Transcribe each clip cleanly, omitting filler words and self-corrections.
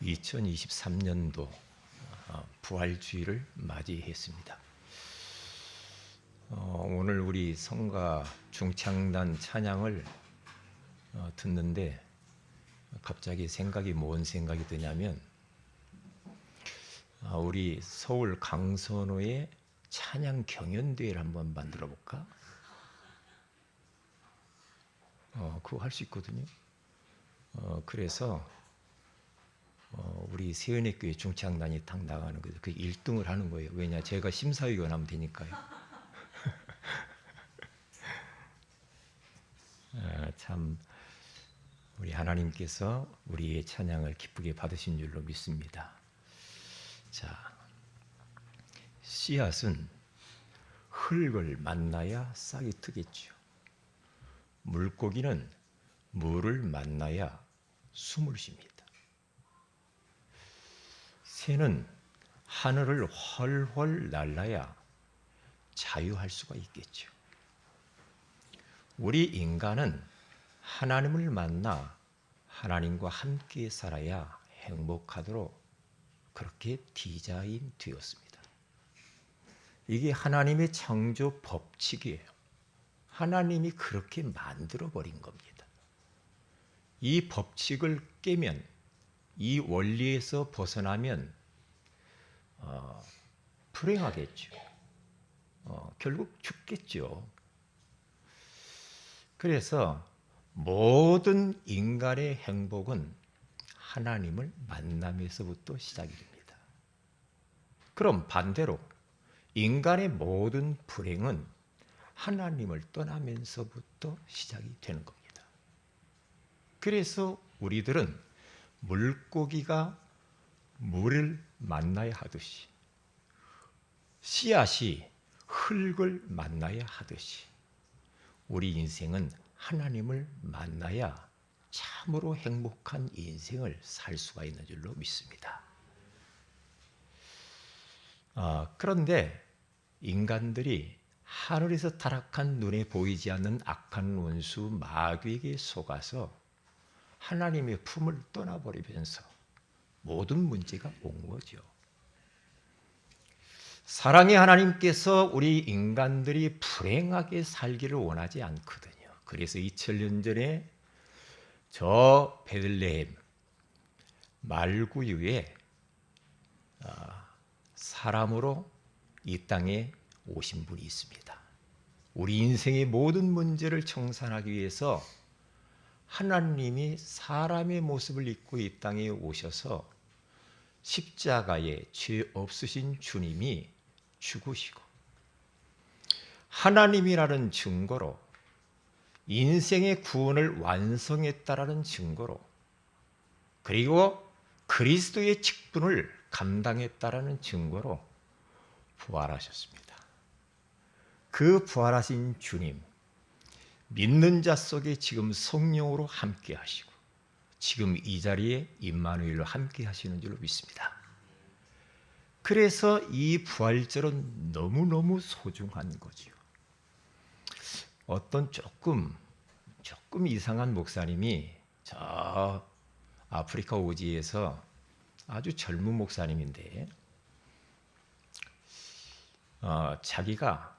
2023년도 부활주의를 맞이했습니다. 오늘 우리 성가 중창단 찬양을 듣는데 갑자기 뭔 생각이 드냐면 우리 서울 강선호의 찬양 경연대회를 한번 만들어 볼까? 그거 할 수 있거든요. 그래서 우리 세은의교회 중창단이 딱 나가는 거예요. 그 1등을 하는 거예요. 왜냐? 제가 심사위원 하면 되니까요. 참 우리 하나님께서 우리의 찬양을 기쁘게 받으신 줄로 믿습니다. 자, 씨앗은 흙을 만나야 싹이 트겠죠. 물고기는 물을 만나야 숨을 쉽니다. 새는 하늘을 훨훨 날아야 자유할 수가 있겠죠. 우리 인간은 하나님을 만나 하나님과 함께 살아야 행복하도록 그렇게 디자인 되었습니다. 이게 하나님의 창조 법칙이에요. 하나님이 그렇게 만들어 버린 겁니다. 이 법칙을 깨면, 이 원리에서 벗어나면 불행하겠죠. 결국 죽겠죠. 그래서 모든 인간의 행복은 하나님을 만남에서부터 시작이 됩니다. 그럼 반대로 인간의 모든 불행은 하나님을 떠나면서부터 시작이 되는 겁니다. 그래서 우리들은 물고기가 물을 만나야 하듯이, 씨앗이 흙을 만나야 하듯이 우리 인생은 하나님을 만나야 참으로 행복한 인생을 살 수가 있는 줄로 믿습니다. 그런데 인간들이 하늘에서 타락한 눈에 보이지 않는 악한 원수 마귀에게 속아서 하나님의 품을 떠나버리면서 모든 문제가 온 거죠. 사랑의 하나님께서 우리 인간들이 불행하게 살기를 원하지 않거든요. 그래서 2000년 전에 저 베들레헴 말구유에 사람으로 이 땅에 오신 분이 있습니다. 우리 인생의 모든 문제를 청산하기 위해서 하나님이 사람의 모습을 입고 이 땅에 오셔서 십자가에 죄 없으신 주님이 죽으시고 하나님이라는 증거로 인생의 구원을 완성했다라는 증거로 그리고 그리스도의 직분을 감당했다라는 증거로 부활하셨습니다. 그 부활하신 주님, 믿는 자 속에 지금 성령으로 함께 하시고 지금 이 자리에 임마누엘로 함께 하시는 줄로 믿습니다. 그래서 이 부활절은 너무너무 소중한 거지요. 어떤 조금 이상한 목사님이 저 아프리카 오지에서 아주 젊은 목사님인데 자기가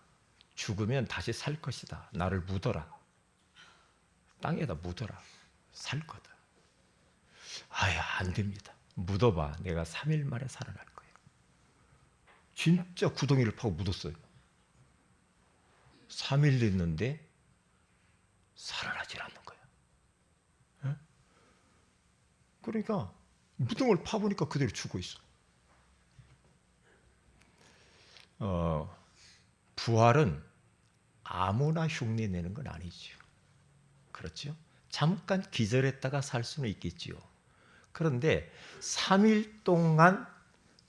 죽으면 다시 살 것이다. 나를 묻어라. 땅에다 묻어라. 살 거다. 아유, 안 됩니다. 묻어봐. 내가 3일 만에 살아날 거예요. 진짜 구덩이를 파고 묻었어요. 3일 됐는데 살아나질 않는 거예요. 에? 그러니까 무덤을 파보니까 그대로 죽어 있어. 부활은 아무나 흉내 내는 건 아니죠. 그렇죠? 잠깐 기절했다가 살 수는 있겠지요. 그런데 3일 동안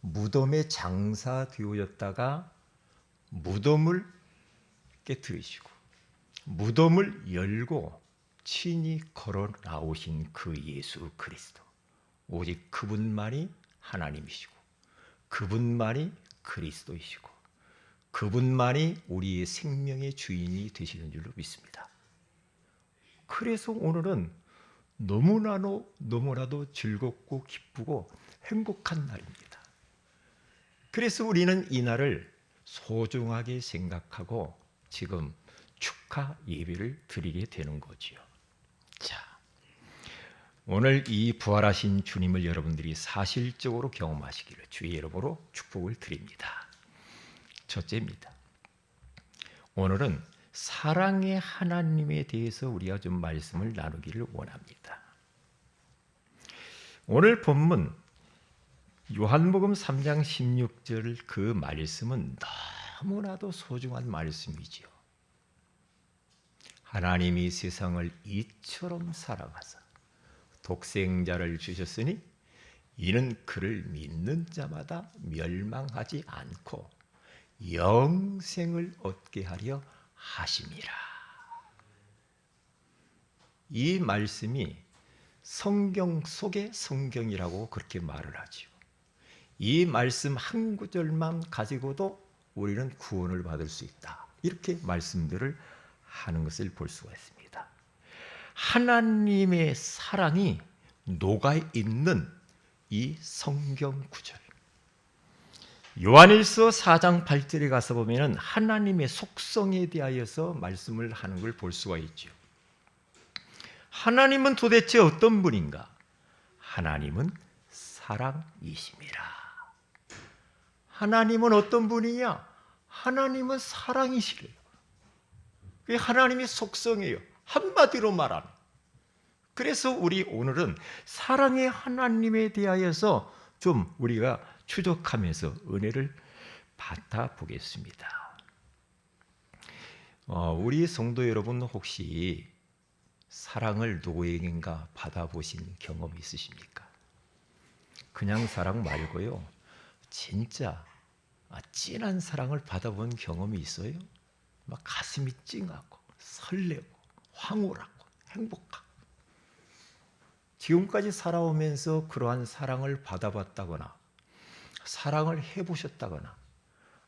무덤에 장사되어졌다가 무덤을 깨뜨리시고 무덤을 열고 친히 걸어 나오신 그 예수 그리스도, 오직 그분만이 하나님이시고 그분만이 그리스도이시고 그분만이 우리의 생명의 주인이 되시는 줄로 믿습니다. 그래서 오늘은 너무나도 즐겁고 기쁘고 행복한 날입니다. 그래서 우리는 이 날을 소중하게 생각하고 지금 축하 예배를 드리게 되는 거지요. 자, 오늘 이 부활하신 주님을 여러분들이 사실적으로 경험하시기를 주의 이름으로 축복을 드립니다. 첫째입니다. 오늘은 사랑의 하나님에 대해서 우리가 좀 말씀을 나누기를 원합니다. 오늘 본문 요한복음 3장 16절 그 말씀은 너무나도 소중한 말씀이지요. 하나님이 세상을 이처럼 사랑하사 독생자를 주셨으니 이는 그를 믿는 자마다 멸망하지 않고 영생을 얻게 하려 하심이라. 이 말씀이 성경 속의 성경이라고 그렇게 말을 하지요. 이 말씀 한 구절만 가지고도 우리는 구원을 받을 수 있다. 이렇게 말씀들을 하는 것을 볼 수가 있습니다. 하나님의 사랑이 녹아있는 이 성경 구절. 요한일서 4장 8절에 가서 보면 하나님의 속성에 대하여서 말씀을 하는 걸 볼 수가 있죠. 하나님은 도대체 어떤 분인가? 하나님은 사랑이심이라. 하나님은 어떤 분이냐? 하나님은 사랑이시래요. 그게 하나님의 속성이에요. 한마디로 말하는. 그래서 우리 오늘은 사랑의 하나님에 대하여서 좀 우리가 추적하면서 은혜를 받아보겠습니다. 우리 성도 여러분 혹시 사랑을 누구에겐가 받아보신 경험 있으십니까? 그냥 사랑 말고요. 진짜 진한 사랑을 받아본 경험이 있어요? 막 가슴이 찡하고 설레고 황홀하고 행복하고. 지금까지 살아오면서 그러한 사랑을 받아봤다거나 사랑을 해보셨다거나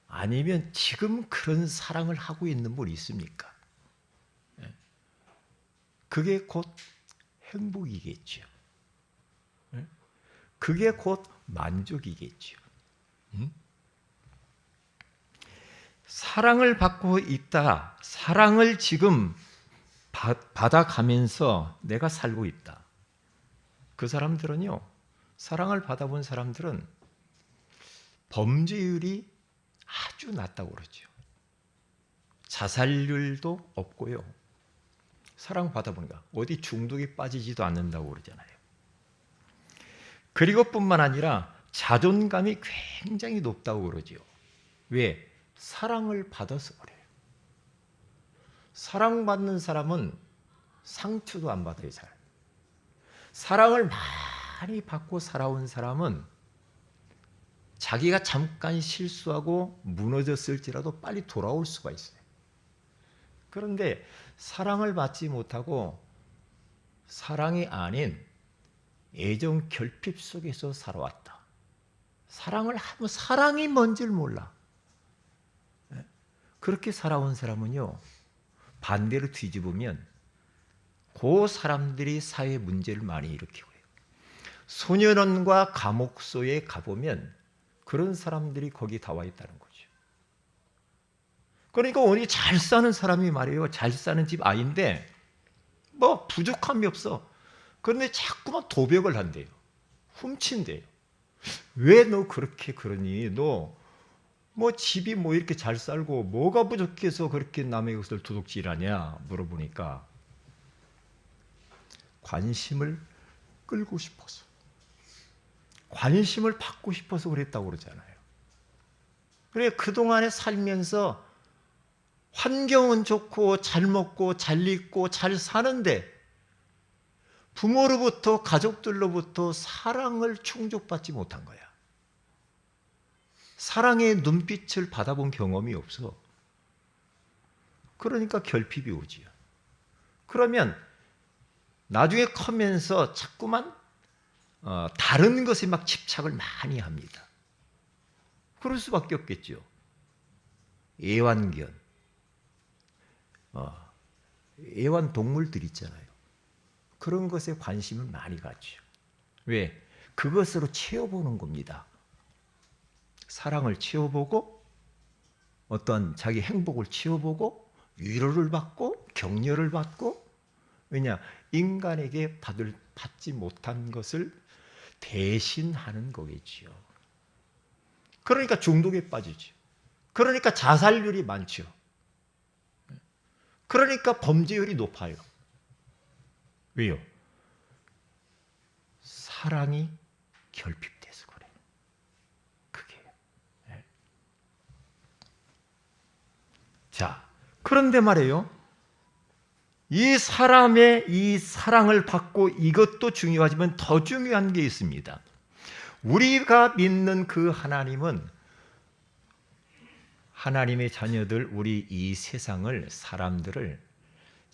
아니면 지금 그런 사랑을 하고 있는 분 있습니까? 그게 곧 행복이겠죠. 그게 곧 만족이겠죠. 사랑을 받고 있다. 사랑을 지금 받아가면서 내가 살고 있다. 그 사람들은요, 사랑을 받아본 사람들은 범죄율이 아주 낮다고 그러죠. 자살률도 없고요. 사랑 받아보니까 어디 중독에 빠지지도 않는다고 그러잖아요. 그리고 뿐만 아니라 자존감이 굉장히 높다고 그러죠. 왜? 사랑을 받아서 그래요. 사랑받는 사람은 상처도 안 받아요, 잘. 사랑을 많이 받고 살아온 사람은 자기가 잠깐 실수하고 무너졌을지라도 빨리 돌아올 수가 있어요. 그런데 사랑을 받지 못하고 사랑이 아닌 애정 결핍 속에서 살아왔다. 사랑을 하면 사랑이 뭔지를 몰라. 그렇게 살아온 사람은요, 반대로 뒤집으면 그 사람들이 사회 문제를 많이 일으키고 해요. 소년원과 감옥소에 가보면 그런 사람들이 거기 다 와 있다는 거죠. 그러니까 어디 잘 사는 사람이 말이에요. 잘 사는 집 아이인데 뭐 부족함이 없어. 그런데 자꾸만 도벽을 한대요. 훔친대요. 왜 너 그렇게 그러니? 너 뭐 집이 뭐 이렇게 잘 살고 뭐가 부족해서 그렇게 남의 것을 도둑질하냐 물어보니까 관심을 끌고 싶어서, 관심을 받고 싶어서 그랬다고 그러잖아요. 그래 그동안에 살면서 환경은 좋고 잘 먹고 잘 입고 잘 사는데 부모로부터 가족들로부터 사랑을 충족받지 못한 거야. 사랑의 눈빛을 받아본 경험이 없어. 그러니까 결핍이 오지요. 그러면 나중에 커면서 자꾸만 다른 것에 막 집착을 많이 합니다. 그럴 수밖에 없겠죠. 애완견, 애완동물들 있잖아요. 그런 것에 관심을 많이 갖죠. 왜? 그것으로 채워보는 겁니다. 사랑을 채워보고 어떠한 자기 행복을 채워보고 위로를 받고 격려를 받고, 왜냐? 인간에게 받지 못한 것을 대신하는 거겠지요. 그러니까 중독에 빠지죠. 그러니까 자살률이 많죠. 그러니까 범죄율이 높아요. 왜요? 사랑이 결핍돼서 그래요. 그게. 네. 자, 그런데 말이에요. 이 사람의 이 사랑을 받고 이것도 중요하지만 더 중요한 게 있습니다. 우리가 믿는 그 하나님은 하나님의 자녀들, 우리 이 세상을, 사람들을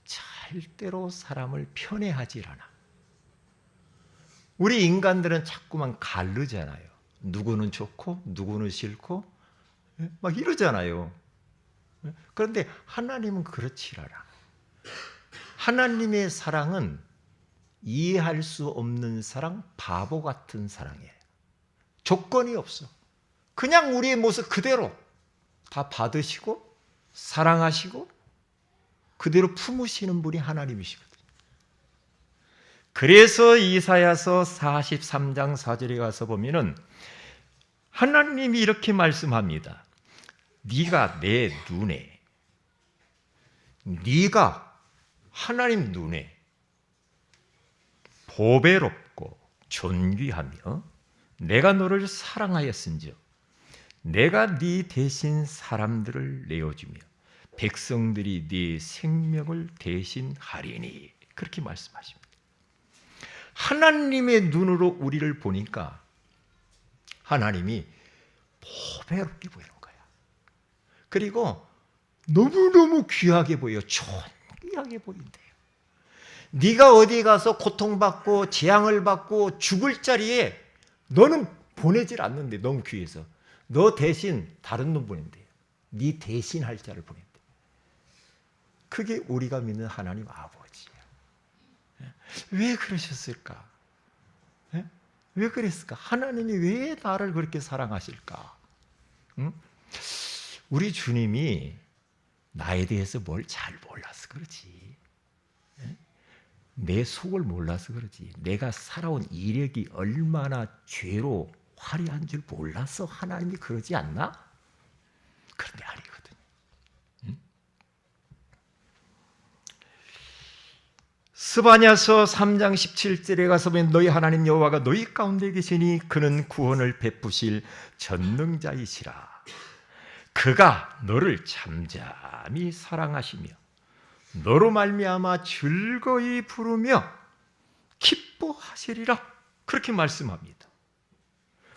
절대로 사람을 편애하지 않아. 우리 인간들은 자꾸만 가르잖아요. 누구는 좋고 누구는 싫고 막 이러잖아요. 그런데 하나님은 그렇지 않아. 하나님의 사랑은 이해할 수 없는 사랑, 바보 같은 사랑이에요. 조건이 없어. 그냥 우리의 모습 그대로 다 받으시고 사랑하시고 그대로 품으시는 분이 하나님이시거든요. 그래서 이사야서 43장 4절에 가서 보면은 하나님이 이렇게 말씀합니다. 네가 내 눈에, 네가 하나님 눈에 보배롭고 존귀하며 내가 너를 사랑하였은즉 내가 네 대신 사람들을 내어주며 백성들이 네 생명을 대신하리니, 그렇게 말씀하십니다. 하나님의 눈으로 우리를 보니까 하나님이 보배롭게 보이는 거야. 그리고 너무너무 귀하게 보여. 존귀하게 보인대요. 네가 어디 가서 고통받고 재앙을 받고 죽을 자리에 너는 보내질 않는데, 너무 귀해서 너 대신 다른 놈 보낸대요. 네 대신 할 자를 보낸대. 그게 우리가 믿는 하나님 아버지예요. 왜 그러셨을까? 왜 그랬을까? 하나님이 왜 나를 그렇게 사랑하실까? 우리 주님이 나에 대해서 뭘 잘 몰라서 그렇지. 내 속을 몰라서 그렇지. 내가 살아온 이력이 얼마나 죄로 화려한 줄 몰라서 하나님이 그러지 않나? 그런데 아니거든요. 스바냐서 3장 17절에 가서 보면 너희 하나님 여호와가 너희 가운데 계시니 그는 구원을 베푸실 전능자이시라. 그가 너를 잠잠히 사랑하시며 너로 말미암아 즐거이 부르며 기뻐하시리라. 그렇게 말씀합니다.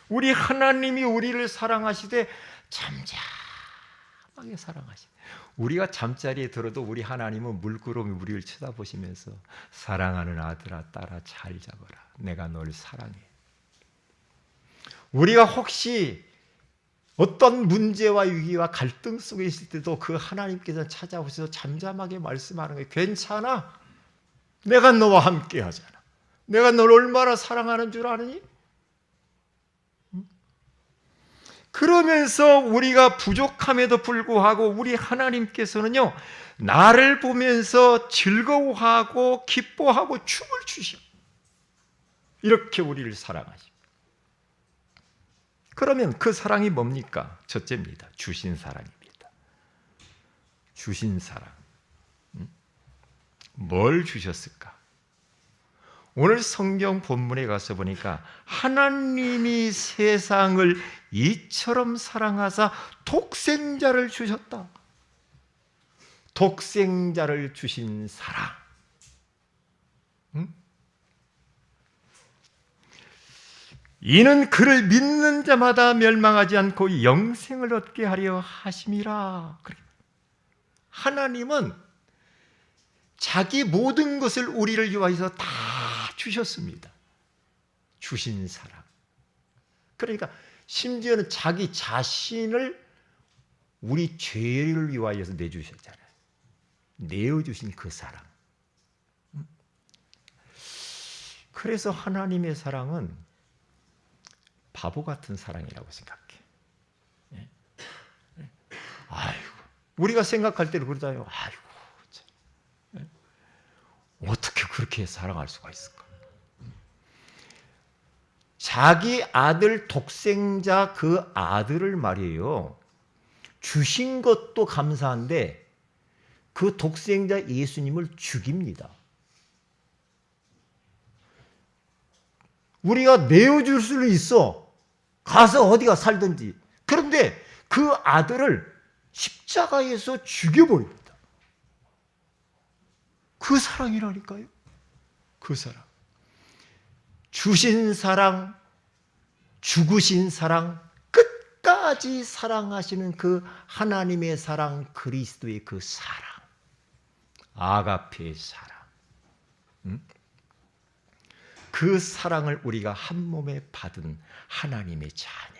우리 하나님이 우리를 사랑하시되 잠잠하게 사랑하시네. 우리가 잠자리에 들어도 우리 하나님은 물끄러미 우리를 쳐다보시면서 사랑하는 아들아 딸아 잘 잡아라. 내가 널 사랑해. 우리가 혹시 어떤 문제와 위기와 갈등 속에 있을 때도 그 하나님께서 찾아오셔서 잠잠하게 말씀하는 거예요. 괜찮아. 내가 너와 함께 하잖아. 내가 널 얼마나 사랑하는 줄 아느니? 그러면서 우리가 부족함에도 불구하고 우리 하나님께서는요, 나를 보면서 즐거워하고 기뻐하고 춤을 추셔. 이렇게 우리를 사랑하십니다. 그러면 그 사랑이 뭡니까? 첫째입니다. 주신 사랑입니다. 주신 사랑. 뭘 주셨을까? 오늘 성경 본문에 가서 보니까 하나님이 세상을 이처럼 사랑하사 독생자를 주셨다. 독생자를 주신 사랑. 이는 그를 믿는 자마다 멸망하지 않고 영생을 얻게 하려 하심이라. 하나님은 자기 모든 것을 우리를 위하여서 다 주셨습니다. 주신 사랑. 그러니까 심지어는 자기 자신을 우리 죄를 위하여서 내주셨잖아요. 내어주신 그 사랑. 그래서 하나님의 사랑은 바보 같은 사랑이라고 생각해. 예? 아이고, 우리가 생각할 때는 그러잖아요. 아이고, 참. 예? 어떻게 그렇게 사랑할 수가 있을까? 자기 아들 독생자 그 아들을 말이에요. 주신 것도 감사한데 그 독생자 예수님을 죽입니다. 우리가 내어줄 수는 있어. 가서 어디가 살든지. 그런데 그 아들을 십자가에서 죽여버립니다. 그 사랑이라니까요. 그 사랑. 주신 사랑, 죽으신 사랑, 끝까지 사랑하시는 그 하나님의 사랑, 그리스도의 그 사랑. 아가페의 사랑. 그 사랑을 우리가 한 몸에 받은 하나님의 자녀.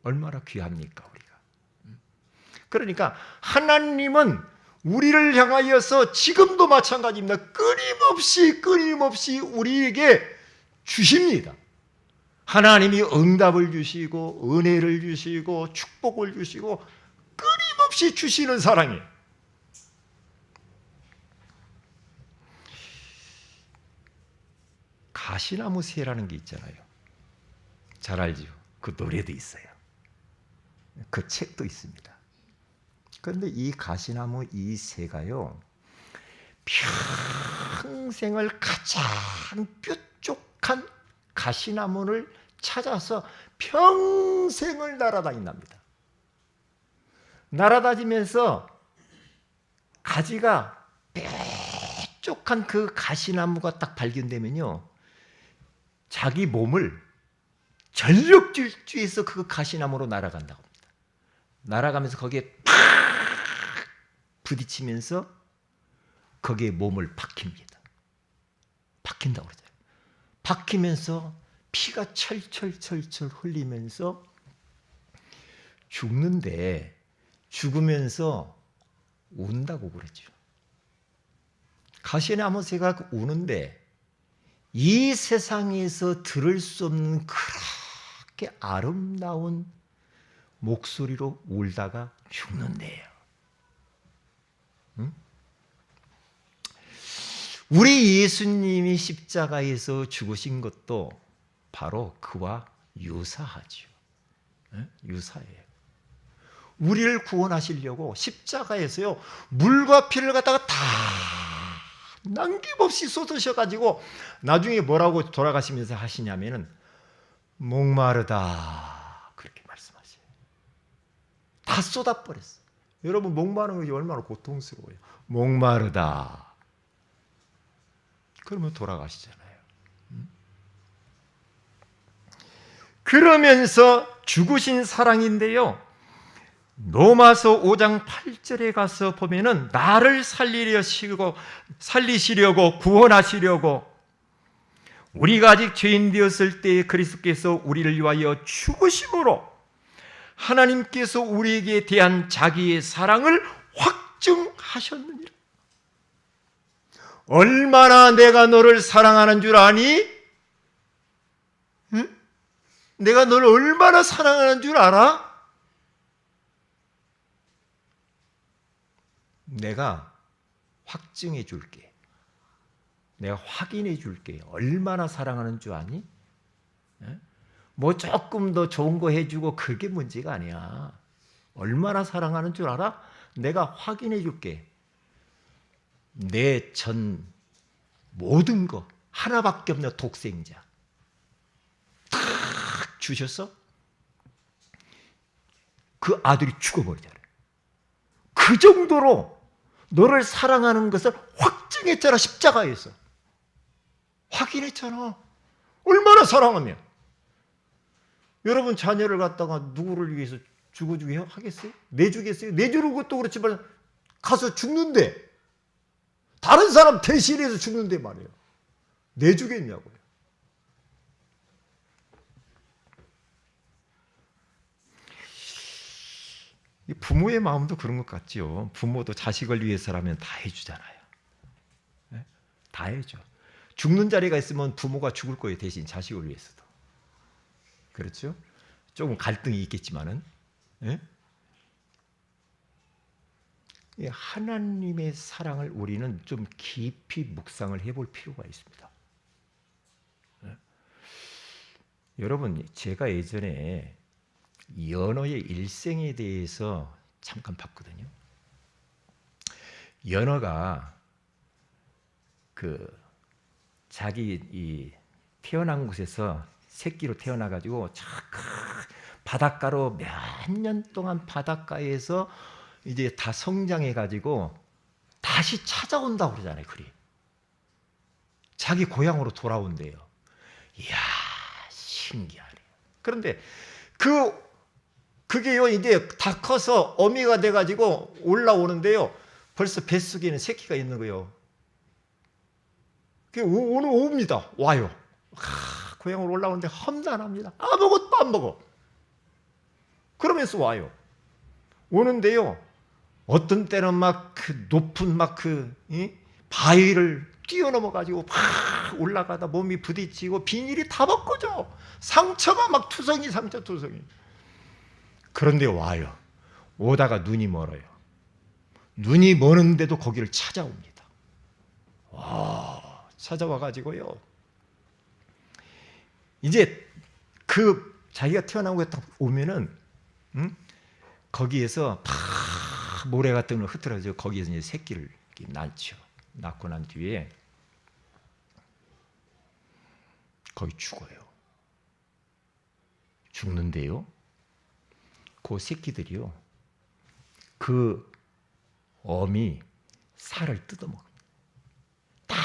얼마나 귀합니까, 우리가. 그러니까 하나님은 우리를 향하여서 지금도 마찬가지입니다. 끊임없이 우리에게 주십니다. 하나님이 응답을 주시고 은혜를 주시고 축복을 주시고 끊임없이 주시는 사랑이에요. 가시나무 새라는 게 있잖아요. 잘 알죠? 그 노래도 있어요. 그 책도 있습니다. 그런데 이 가시나무 이 새가요, 평생을 가장 뾰족한 가시나무를 찾아서 평생을 날아다닌답니다. 날아다니면서 가지가 뾰족한 그 가시나무가 딱 발견되면요, 자기 몸을 전력 질주해서 그 가시나무로 날아간다고 합니다. 날아가면서 거기에 팍 부딪히면서 거기에 몸을 박힙니다. 박힌다고 그러잖아요. 박히면서 피가 철철 흘리면서 죽는데, 죽으면서 운다고 그러죠. 가시나무 새가 우는데 이 세상에서 들을 수 없는 그렇게 아름다운 목소리로 울다가 죽는데요. 응? 우리 예수님이 십자가에서 죽으신 것도 바로 그와 유사하죠. 유사해요. 우리를 구원하시려고 십자가에서요, 물과 피를 갖다가 다 남김없이 쏟으셔가지고 나중에 뭐라고 돌아가시면서 하시냐면은 목마르다 그렇게 말씀하세요. 다 쏟아버렸어요. 여러분, 목마른 것이 얼마나 고통스러워요. 목마르다. 그러면 돌아가시잖아요. 그러면서 죽으신 사랑인데요, 로마서 5장 8절에 가서 보면은 나를 살리시려고 구원하시려고 우리가 아직 죄인 되었을 때에 그리스도께서 우리를 위하여 죽으심으로 하나님께서 우리에게 대한 자기의 사랑을 확증하셨느니라. 얼마나 내가 너를 사랑하는 줄 아니? 응? 내가 너를 얼마나 사랑하는 줄 알아? 내가 확증해 줄게. 내가 확인해 줄게. 얼마나 사랑하는 줄 아니? 뭐 조금 더 좋은 거 해주고 그게 문제가 아니야. 얼마나 사랑하는 줄 알아? 내가 확인해 줄게. 내 전 모든 거 하나밖에 없는 독생자 딱 주셔서 그 아들이 죽어버리잖아요. 그 정도로 너를 사랑하는 것을 확증했잖아. 십자가에서 확인했잖아. 얼마나 사랑하면. 여러분, 자녀를 갖다가 누구를 위해서 죽어주게 하겠어요? 내주겠어요? 내주는 것도 그렇지만 가서 죽는데, 다른 사람 대신해서 죽는데 말이에요. 내주겠냐고요. 부모의 마음도 그런 것 같지요. 부모도 자식을 위해서라면 다 해주잖아요. 네? 다 해줘. 죽는 자리가 있으면 부모가 죽을 거예요. 대신 자식을 위해서도. 그렇죠? 조금 갈등이 있겠지만은, 예? 하나님의 사랑을 우리는 좀 깊이 묵상을 해볼 필요가 있습니다. 예? 여러분, 제가 예전에 연어의 일생에 대해서 잠깐 봤거든요. 연어가 그 자기 이 태어난 곳에서 새끼로 태어나가지고 바닷가로 몇 년 동안 바닷가에서 이제 다 성장해가지고 다시 찾아온다고 그러잖아요. 글이 자기 고향으로 돌아온대요. 이야, 신기하네요. 그런데 그게요, 이제 다 커서 어미가 돼가지고 올라오는데요. 벌써 뱃속에는 새끼가 있는 거예요. 그게 오늘 옵니다. 와요. 고향으로 올라오는데 험난합니다. 아무것도 안 먹어. 그러면서 와요. 오는데요. 어떤 때는 막 그 높은 막 그 바위를 뛰어넘어가지고 막 올라가다 몸이 부딪히고 비닐이 다 벗겨져. 상처가 막 투성이. 그런데 와요. 오다가 눈이 멀어요. 눈이 머는데도 거기를 찾아옵니다. 찾아와가지고요. 이제 그 자기가 태어난 곳에 딱 오면은 거기에서 모래 같은 걸 흐트러져 거기에서 이제 새끼를 낳죠. 낳고 난 뒤에 거기 죽어요. 죽는데요. 그 새끼들이요. 그 어미 살을 뜯어먹어요. 다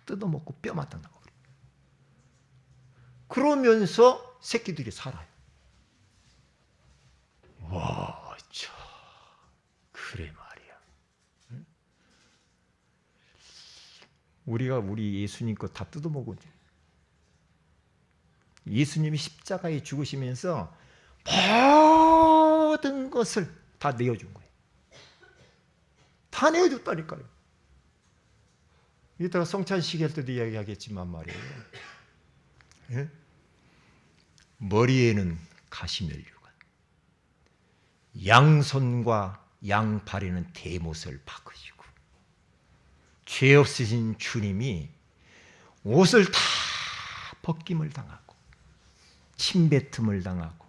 뜯어먹고 뼈만 딱 나고 그래요. 그러면서 새끼들이 살아요. 와, 그래 말이야. 응? 우리가 우리 예수님 거 다 뜯어먹어요. 예수님이 십자가에 죽으시면서 모든 것을 다 내어준 거예요. 다 내어줬다니까요. 이따가 성찬식 할 때도 이야기하겠지만 말이에요. 예? 머리에는 가시면류관, 양손과 양발에는 대못을 박으시고, 죄 없으신 주님이 옷을 다 벗김을 당하고, 침뱉음을 당하고,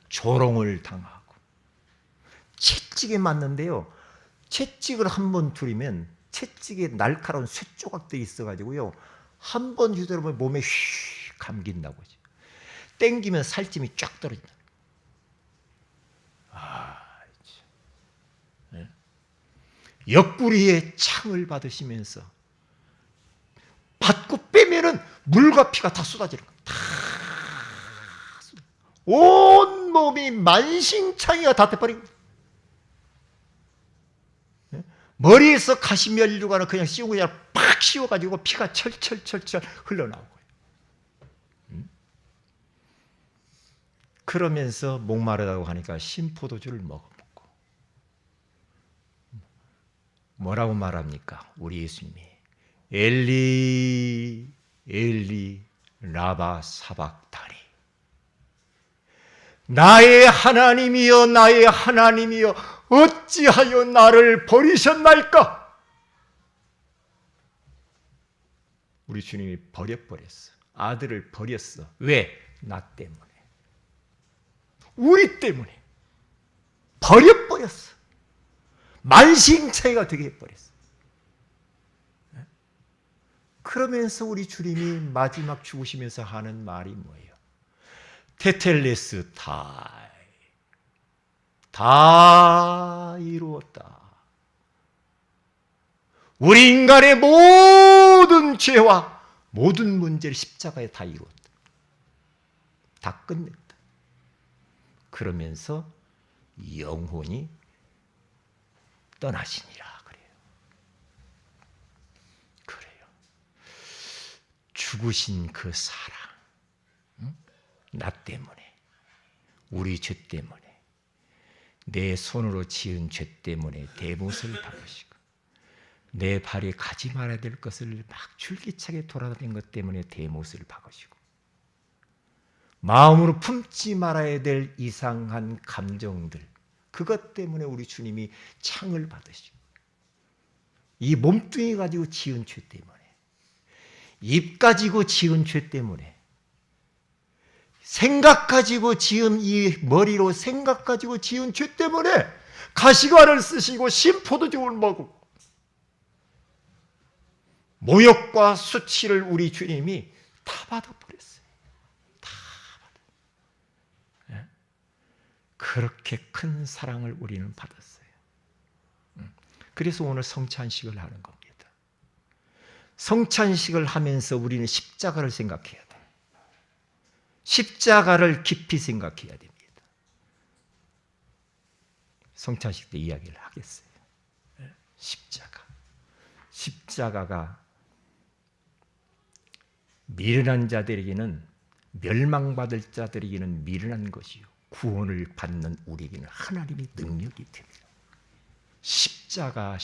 조롱을 당하고, 채찍에 맞는데요. 채찍을 한 번 두리면 채찍에 날카로운 쇠조각들이 있어가지고요. 한 번 휘두르면 몸에 휘 감긴다고 하죠. 땡기면 살찜이 쫙 떨어진다. 네? 옆구리에 창을 받으시면서 받고 빼면은 물과 피가 다 쏟아지는 거예요. 온 몸이 만신창이가 다 돼버린 거예요. 머리에서 가시면류관을 그냥 씌우고 그냥 팍 씌워가지고 피가 철철철철 흘러나오고, 그러면서 목마르다고 하니까 신포도주를 먹어먹고, 뭐라고 말합니까? 우리 예수님이 엘리 엘리 라바 사박다니, 나의 하나님이여 나의 하나님이여 어찌하여 나를 버리셨나이까? 우리 주님이 버려버렸어. 아들을 버렸어. 왜? 나 때문에, 우리 때문에 버려버렸어. 만신창이가 되게 해버렸어. 그러면서 우리 주님이 마지막 죽으시면서 하는 말이 뭐예요? 테텔레스 타이, 다 이루었다. 우리 인간의 모든 죄와 모든 문제를 십자가에 다 이루었다. 다 끝냈다. 그러면서 영혼이 떠나시니라 그래요. 그래요. 죽으신 그 사랑, 나 때문에, 우리 죄 때문에, 내 손으로 지은 죄 때문에 대못을 박으시고, 내 발이 가지 말아야 될 것을 막 줄기차게 돌아다닌 것 때문에 대못을 박으시고, 마음으로 품지 말아야 될 이상한 감정들, 그것 때문에 우리 주님이 창을 받으시고, 이 몸뚱이 가지고 지은 죄 때문에, 입 가지고 지은 죄 때문에, 생각 가지고 지은 이 머리로 생각 가지고 지은 죄 때문에 가시관을 쓰시고 심포도주를 먹고 모욕과 수치를 우리 주님이 다 받아버렸어요. 다 받아. 그렇게 큰 사랑을 우리는 받았어요. 그래서 오늘 성찬식을 하는 겁니다. 성찬식을 하면서 우리는 십자가를 생각해야 돼요. 십자가를 깊이 생각해야 됩니다. 성찬식 때 이야기를 하겠어요. 십자가가 미련한 자들에게는, 멸망받을 자들에게는 미련한 것이요, 구원을 받는 우리에게는 하나님의 능력이 됩니다. 십자가.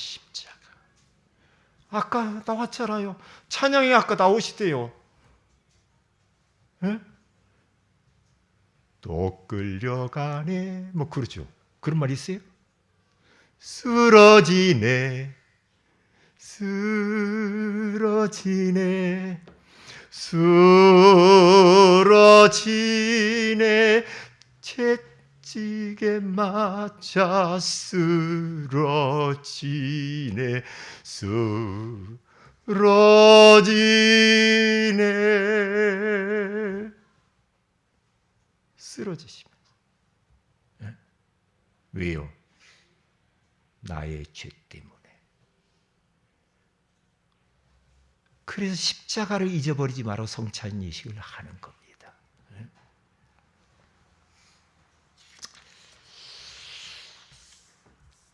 아까 나왔잖아요. 찬양이 아까 나오시대요. 또 끌려가네, 뭐 그러죠. 그런 말 있어요? 쓰러지네 채찍에 맞아 쓰러지네 쓰러지시면서. 왜요? 나의 죄 때문에. 그래서 십자가를 잊어버리지 말고 성찬 예식을 하는 겁니다.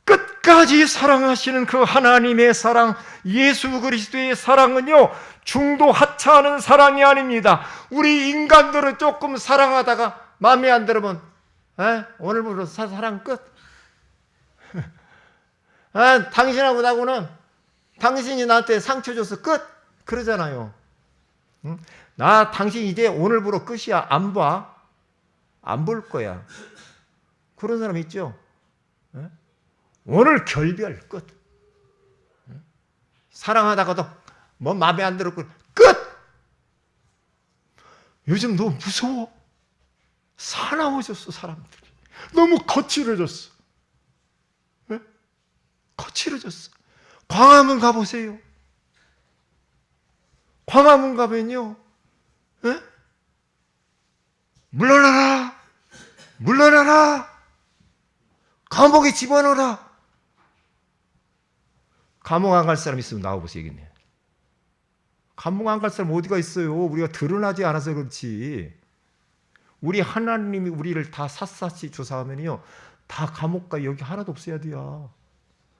끝까지 사랑하시는 그 하나님의 사랑, 예수 그리스도의 사랑은요, 중도 하차하는 사랑이 아닙니다. 우리 인간들은 조금 사랑하다가 마음에 안 들으면 오늘부로 사랑 끝. 당신하고 나고는 당신이 나한테 상처 줘서 끝. 그러잖아요. 나 당신 이제 오늘부로 끝이야. 안 봐. 안 볼 거야. 그런 사람 있죠? 오늘 결별 끝. 사랑하다가도 뭐 마음에 안 들었고 끝. 요즘 너무 무서워. 사나워졌어, 사람들이. 너무 거칠어졌어. 거칠어졌어. 광화문 가보세요. 광화문 가면요, 물러나라, 감옥에 집어넣어라. 감옥 안 갈 사람 있으면 나와보세요. 감옥 안 갈 사람 어디가 있어요? 우리가 드러나지 않아서 그렇지. 우리 하나님이 우리를 다 샅샅이 조사하면요, 다 감옥 가 여기 하나도 없어야 돼요.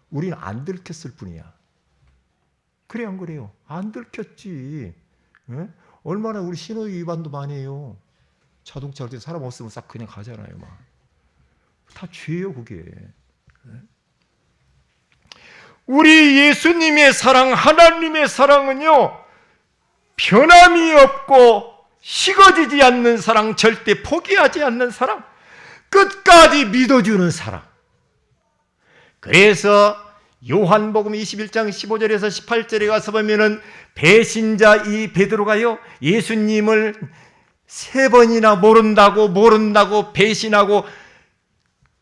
우리는 안 들켰을 뿐이야. 그래 안 그래요? 안 들켰지. 얼마나 우리 신호위 위반도 많이 해요. 자동차 할 때 사람 없으면 싹 그냥 가잖아요. 막. 다 죄예요, 그게. 우리 예수님의 사랑, 하나님의 사랑은요, 변함이 없고 식어지지 않는 사랑, 절대 포기하지 않는 사랑, 끝까지 믿어주는 사랑. 그래서 요한복음 21장 15절에서 18절에 가서 보면은 배신자 이 베드로가요, 예수님을 3번이나 모른다고 배신하고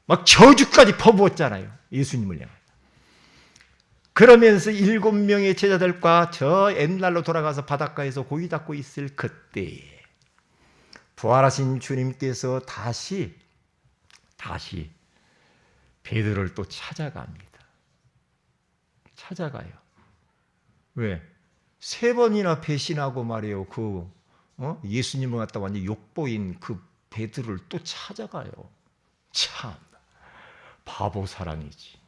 막 저주까지 퍼부었잖아요. 예수님을 향해. 그러면서 7명의 제자들과 저 옛날로 돌아가서 바닷가에서 고기 잡고 있을 그때에 부활하신 주님께서 다시 베드로를 또 찾아가요. 왜? 3번이나 배신하고 말이에요. 예수님을 갖다 완전 욕보인 그 베드로를 또 찾아가요. 참 바보 사랑이지.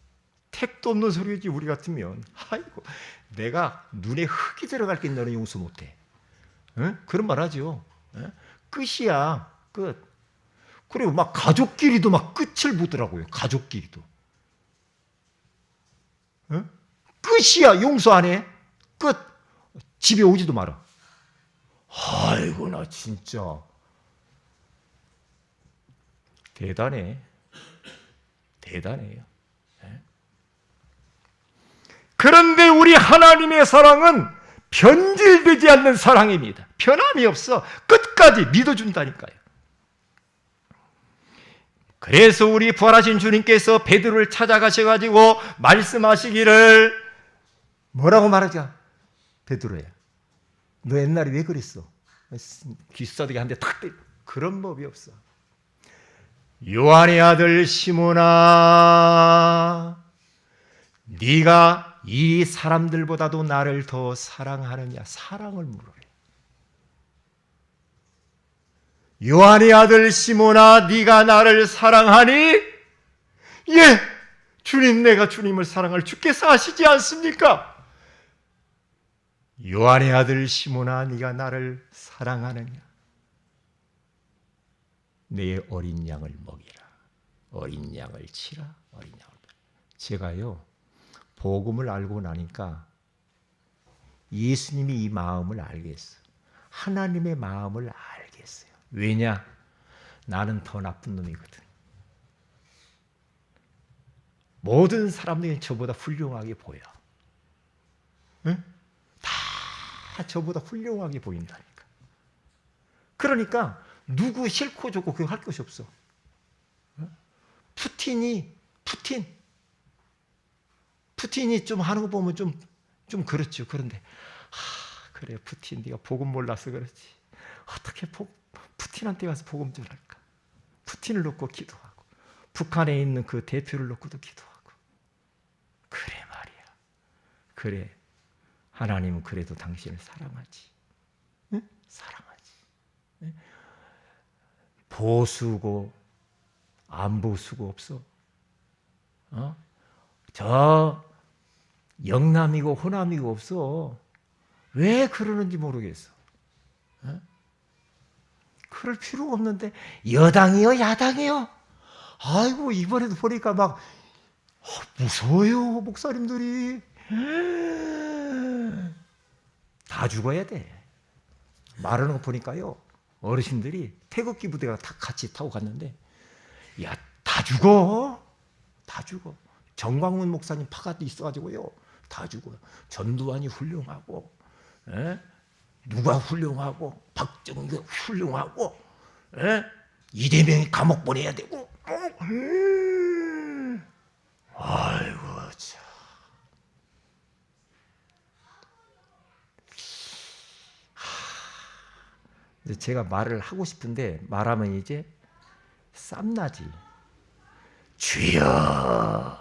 택도 없는 소리지. 우리 같으면 아이고, 내가 눈에 흙이 들어갈 게 너는 용서 못해. 그런 말 하죠. 끝이야, 끝. 그리고 막 가족끼리도 막 끝을 보더라고요. 가족끼리도. 끝이야, 용서 안 해. 끝. 집에 오지도 마라. 아이고, 나 진짜. 대단해. 대단해요. 그런데 우리 하나님의 사랑은 변질되지 않는 사랑입니다. 변함이 없어. 끝까지 믿어준다니까요. 그래서 우리 부활하신 주님께서 베드로를 찾아가셔가지고 말씀하시기를 뭐라고 말하죠? 베드로야, 너 옛날에 왜 그랬어? 귀싸대기 한 대 탁 때려. 그런 법이 없어. 요한의 아들 시몬아, 네가 이 사람들보다도 나를 더 사랑하느냐? 사랑을 물어요. 요한의 아들 시몬아, 네가 나를 사랑하니? 예, 주님, 내가 주님을 사랑할 주께서 아시지 않습니까? 요한의 아들 시몬아, 네가 나를 사랑하느냐? 내 어린 양을 먹이라. 어린 양을 치라. 어린 양을. 제가요, 복음을 알고 나니까 예수님이 이 마음을 알겠어요. 하나님의 마음을 알겠어요. 왜냐? 나는 더 나쁜 놈이거든. 모든 사람들이 저보다 훌륭하게 보여. 응? 다 저보다 훌륭하게 보인다니까. 그러니까 누구 싫고 좋고 그거 할 것이 없어. 푸틴이 좀 하는 거 보면 좀 그렇죠. 그런데 그래, 푸틴 네가 복음 몰라서 그렇지. 어떻게 푸틴한테 가서 복음 전할까? 푸틴을 놓고 기도하고 북한에 있는 그 대표를 놓고도 기도하고. 그래 말이야. 그래, 하나님은 그래도 당신을 사랑하지. 응? 사랑하지. 응? 보수고 안 보수고 없어. 저 영남이고 호남이고 없어. 왜 그러는지 모르겠어. 그럴 필요가 없는데 여당이요 야당이요. 아이고, 이번에도 보니까 막 무서워요. 목사님들이 다 죽어야 돼. 말하는 거 보니까요, 어르신들이 태극기 부대가 다 같이 타고 갔는데, 야, 다 죽어. 다 죽어. 정광훈 목사님 파가 있어가지고요, 다 죽어요. 전두환이 훌륭하고, 누가 훌륭하고, 박정희가 훌륭하고, 이재명이 감옥 보내야 되고. 아이고 참. 제가 말을 하고 싶은데 말하면 이제 쌈나지. 주여,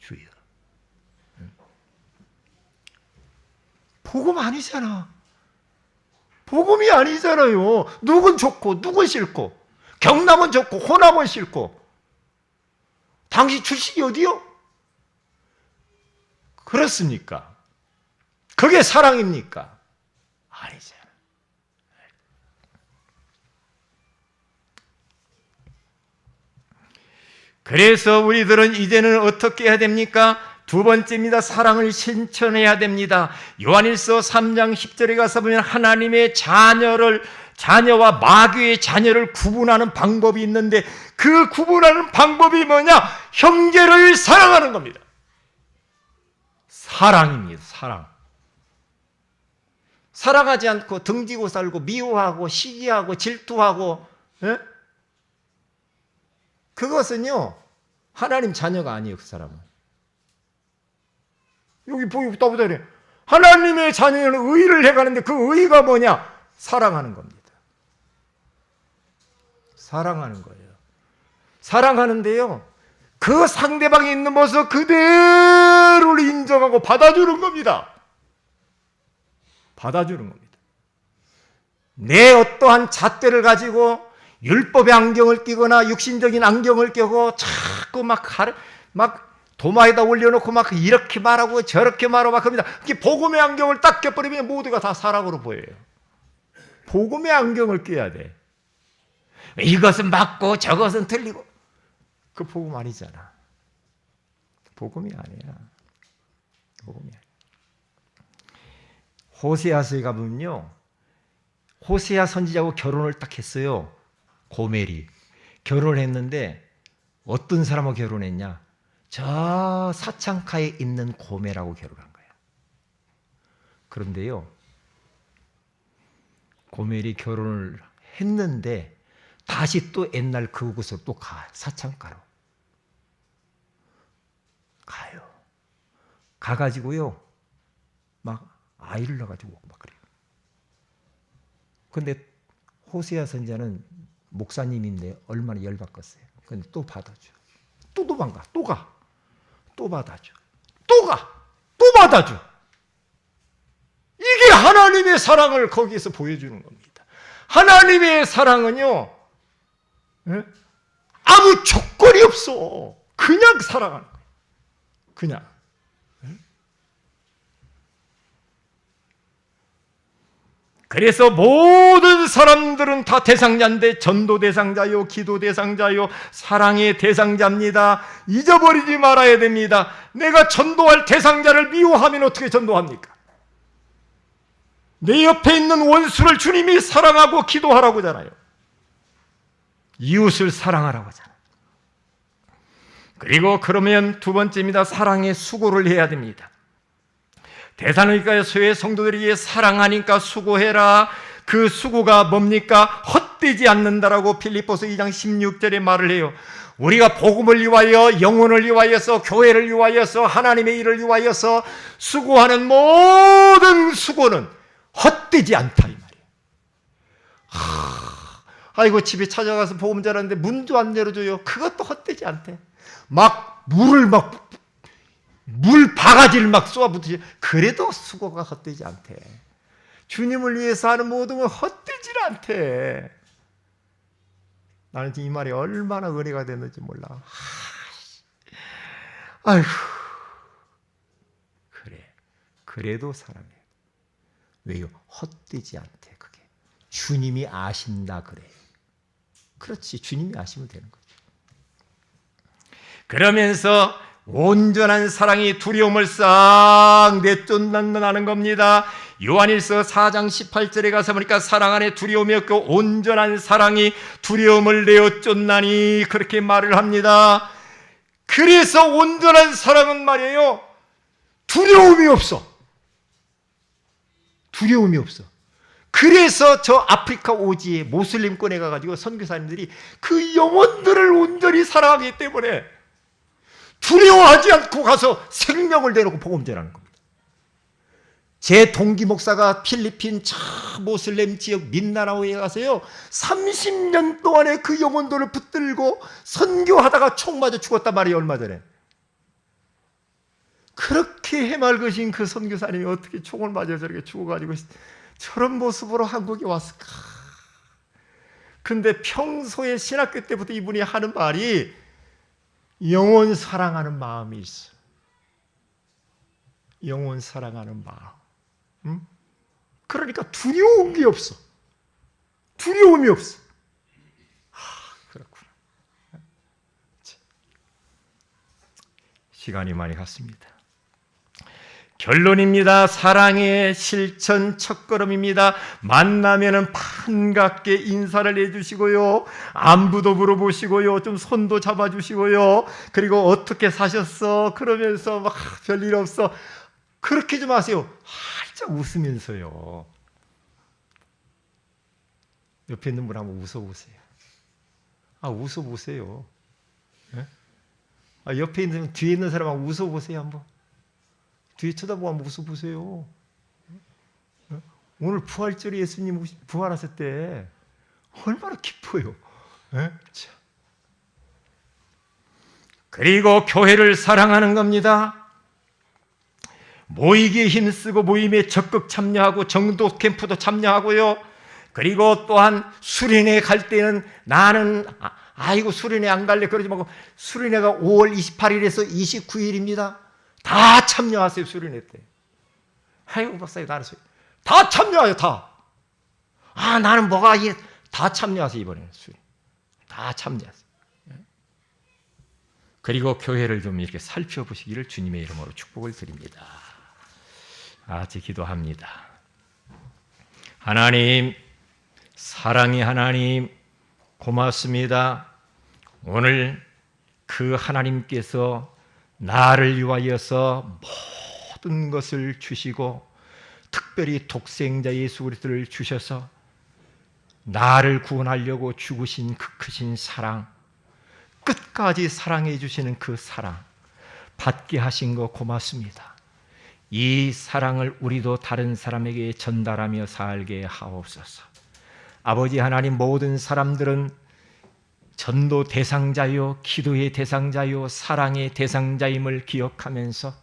주여. 복음 아니잖아. 복음이 아니잖아요. 누군 좋고 누군 싫고, 경남은 좋고 호남은 싫고. 당신 출신이 어디요? 그렇습니까? 그게 사랑입니까? 아니잖아. 그래서 우리들은 이제는 어떻게 해야 됩니까? 두 번째입니다. 사랑을 실천해야 됩니다. 요한일서 3장 10절에 가서 보면 하나님의 자녀와 마귀의 자녀를 구분하는 방법이 있는데, 그 구분하는 방법이 뭐냐? 형제를 사랑하는 겁니다. 사랑입니다. 사랑. 사랑하지 않고 등지고 살고 미워하고 시기하고 질투하고, 그것은요, 하나님 자녀가 아니에요. 그 사람은. 여기 보기 떠보자래. 하나님의 자녀는 의를 해가는데 그 의가 뭐냐? 사랑하는 겁니다. 사랑하는 거예요. 사랑하는데요, 그 상대방이 있는 모습 그대로를 인정하고 받아주는 겁니다. 받아주는 겁니다. 내 어떠한 잣대를 가지고 율법의 안경을 끼거나 육신적인 안경을 끼고 자꾸 막 도마에다 올려놓고 막 이렇게 말하고 저렇게 말하고 막 합니다. 복음의 안경을 딱 껴버리면 모두가 다 사랑으로 보여요. 복음의 안경을 껴야 돼. 이것은 맞고 저것은 틀리고. 그 복음 아니잖아. 복음이 아니야. 복음이 아니야. 호세아서에 가보면요, 호세아 선지자하고 결혼을 딱 했어요. 고멜이 결혼했는데 어떤 사람하고 결혼했냐? 저 사창가에 있는 고멜하고 결혼한 거야. 그런데요, 고멜이 결혼을 했는데 다시 또 옛날 그곳으로 또 가. 사창가로 가요. 가가지고요 막 아이를 낳아가지고 막 그래요. 근데 호세아 선지자는 목사님인데 얼마나 열받겠어요. 근데 또 받아줘. 또 도망가. 또 가. 또 받아줘. 또 가. 또 받아줘. 이게 하나님의 사랑을 거기에서 보여주는 겁니다. 하나님의 사랑은요, 아무 조건이 없어. 그냥 사랑하는 거예요. 그냥. 그래서 모든 사람들은 다 대상자인데 전도 대상자요, 기도 대상자요, 사랑의 대상자입니다. 잊어버리지 말아야 됩니다. 내가 전도할 대상자를 미워하면 어떻게 전도합니까? 내 옆에 있는 원수를 주님이 사랑하고 기도하라고 하잖아요. 이웃을 사랑하라고 하잖아요. 그리고 그러면 두 번째입니다. 사랑의 수고를 해야 됩니다. 데살로니가의 성도들에게 사랑하니까 수고해라. 그 수고가 뭡니까? 헛되지 않는다라고 필립보서 2장 16절에 말을 해요. 우리가 복음을 위하여, 영혼을 위하여서, 교회를 위하여서, 하나님의 일을 위하여서 수고하는 모든 수고는 헛되지 않다 이 말이에요. 아이고 집에 찾아가서 복음 전하는데 문도 안 열어줘요. 그것도 헛되지 않대. 막 물 바가지를 막 쏘아붙이지. 그래도 수고가 헛되지 않대. 주님을 위해서 하는 모든 건 헛되지 않대. 나는 지금 이 말이 얼마나 은혜가 됐는지 몰라. 아이고, 그래. 그래도 사랑해. 왜요? 헛되지 않대. 그게 주님이 아신다 그래. 그렇지. 주님이 아시면 되는 거죠. 그러면서 온전한 사랑이 두려움을 싹 내쫓는다는 겁니다. 요한일서 4장 18절에 가서 보니까 사랑 안에 두려움이 없고 온전한 사랑이 두려움을 내쫓나니 그렇게 말을 합니다. 그래서 온전한 사랑은 말이에요, 두려움이 없어. 두려움이 없어. 그래서 저 아프리카 오지에 모슬림권에 가가지고 선교사님들이 그 영혼들을 온전히 사랑하기 때문에 두려워하지 않고 가서 생명을 내놓고 복음 전하는 겁니다. 제 동기 목사가 필리핀 모슬렘 지역 민다나오에 가서요 30년 동안에 그 영혼들을 붙들고 선교하다가 총 맞아 죽었단 말이에요. 얼마 전에. 그렇게 해맑으신 그 선교사님이 어떻게 총을 맞아 저렇게 죽어가지고 저런 모습으로 한국에 왔을까? 근데 평소에 신학교 때부터 이분이 하는 말이 영혼 사랑하는 마음이 있어. 영혼 사랑하는 마음. 응? 그러니까 두려움이 없어. 두려움이 없어. 그렇구나. 시간이 많이 갔습니다. 결론입니다. 사랑의 실천 첫걸음입니다. 만나면은 반갑게 인사를 해주시고요, 안부도 물어보시고요, 좀 손도 잡아주시고요, 그리고 어떻게 사셨어? 그러면서 막 별일 없어. 그렇게 좀 하세요. 활짝 웃으면서요. 옆에 있는 분 한번 웃어보세요. 웃어보세요. 네? 옆에 있는, 뒤에 있는 사람 한번 웃어보세요. 한번. 뒤에 쳐다보고 한번 웃어보세요. 오늘 부활절에 예수님 부활하실 때 얼마나 기뻐요. 그리고 교회를 사랑하는 겁니다. 모이기에 힘쓰고 모임에 적극 참여하고 정도 캠프도 참여하고요. 그리고 또한 수련회 갈 때는 나는 아이고 수련회 안 갈래 그러지 말고 수련회가 5월 28일에서 29일입니다. 다 참여하세요. 수련회 때. 아이고 박사님 나는 다 참여해요. 다. 나는 뭐가 다 참여하세요. 이번에는 수련회. 다 참여하세요. 그리고 교회를 좀 이렇게 살펴보시기를 주님의 이름으로 축복을 드립니다. 같이 기도합니다. 하나님, 사랑의 하나님, 고맙습니다. 오늘 그 하나님께서 나를 위하여서 모든 것을 주시고 특별히 독생자 예수 그리스도를 주셔서 나를 구원하려고 죽으신 그 크신 사랑, 끝까지 사랑해 주시는 그 사랑 받게 하신 거 고맙습니다. 이 사랑을 우리도 다른 사람에게 전달하며 살게 하옵소서. 아버지 하나님, 모든 사람들은 전도 대상자요, 기도의 대상자요, 사랑의 대상자임을 기억하면서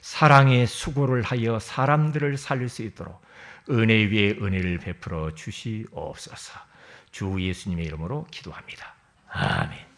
사랑의 수고를 하여 사람들을 살릴 수 있도록 은혜 위에 은혜를 베풀어 주시옵소서. 주 예수님의 이름으로 기도합니다. 아멘.